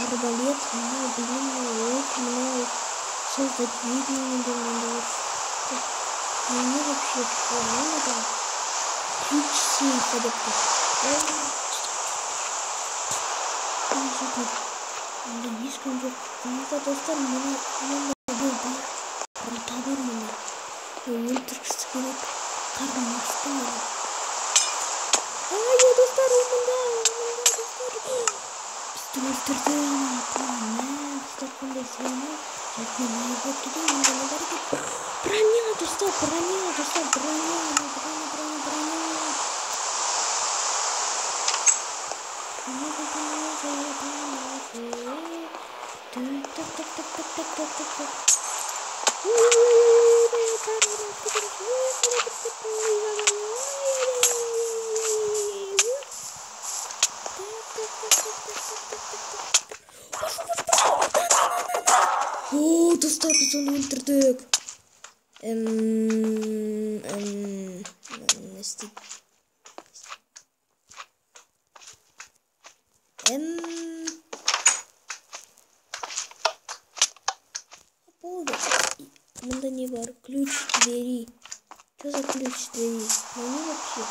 Арбалет, длинный лук, создать видео, мне вообще надо ключ сейфа, доктор. Ешкім жоқ. Қымызда достар, мұны бұл табыр мұны. Өлтіргісі керек. Қарым ашты мұны. Ай, достар, мұнда достар. Бізді өлтірді. Достар, қандай сені. Жәтмен айып өтті. Броня, достар, броня. О, достар, біз оны өлтірдік. Мында не бар? Ключ двери. Что за ключ двери? Мне вообще.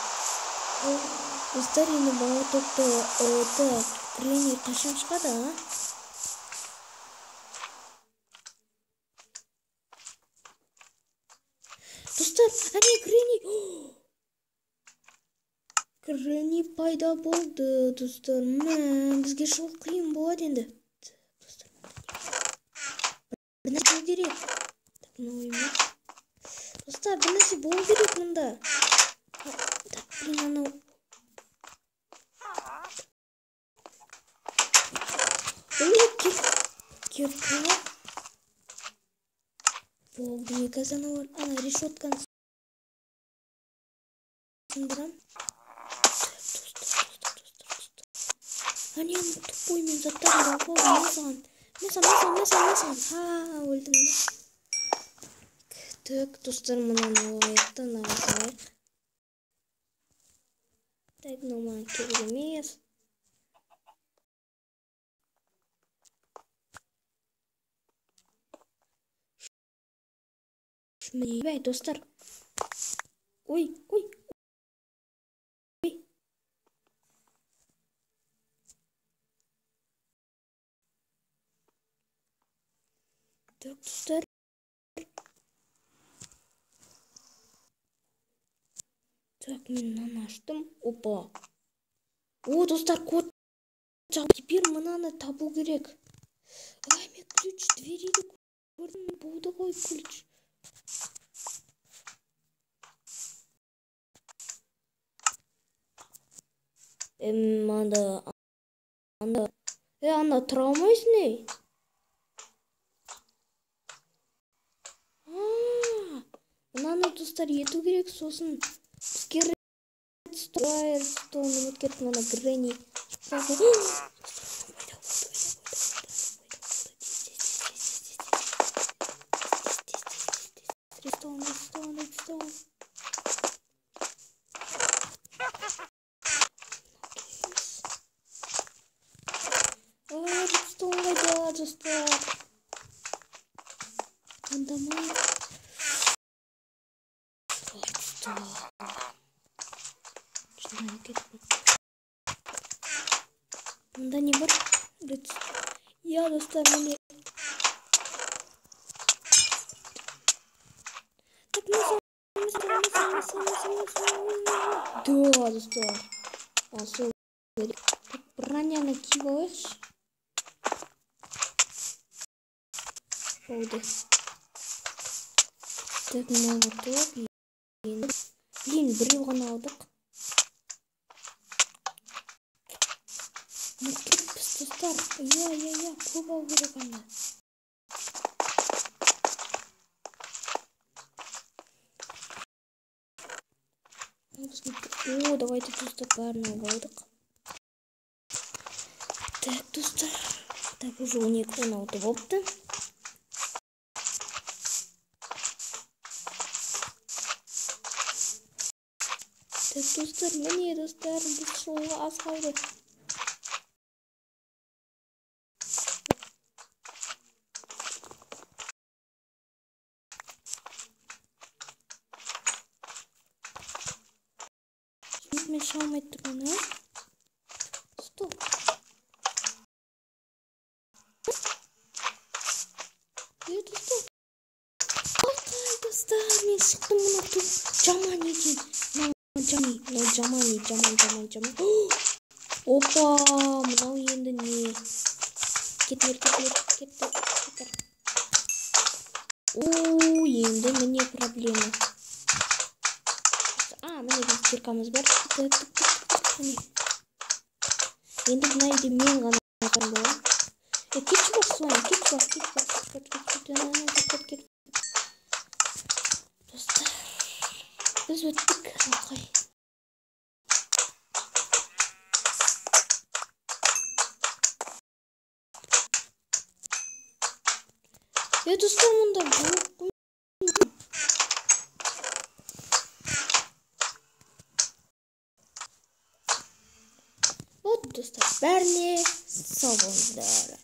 Достар, енді бала топты Гренни қашан шығады, а? Достар, әне Гренни пайда болды, достар. Бізге шығу қиын болады енді. Бір нәрсе керек. Достар, бір нәрсе болу керек мұнда. Блин, анау. Кирка. Болды, қазан олар. Ана решетканы сындырам. Әне, тупоймен заттарын бауға. Месан. Өлдім. Так, достар, мұнаны ойықтан ағызайық. Так, маған керек емес. Бәй, достар. Ой. Так, достар. Так, мен мынаны аштым. Опа. О, достар, код. Теперь мынаны табу керек. Ай, мен ключ двериді көрдім. Болды ғой ключ. Анда тұра алмайсың, ей? Мынаны, достар, ету керек, сосын бізге редстоун өткеріп, мына Гренни. Редстоун. Редстоун қайда, достар? Андамай. Мында не бар? Я, достар, міне. Так, да, достар. Сол керек. Так, броняны киіп алайықшы. Болды. Так, молоток. Блин, біреу ғана алдық. Кетпіз, достар. Я, көп алу керек анда. О, давайте, достар, бәрін алдық. Так, достар. Так, уже 12-16 болыпты. Достар, міне достар, біз шығуға аз қалды. Мен шыға алмай тұрмын, а? Стоп. Достар. Ай, достар, мен шықтым мұны туп. Жаман екен. Жаман. Опа, мынау енді не? Кетер. О, енді міне проблема. Міне біз зеркамыз бар. Енді мына үйде мен ғана боламын. Кетші бар с вами, кетші бар. Достар, біз өттік. Алқай. Достар, мұнда жоқ. Вот достар, бәріне сау болыңыздар.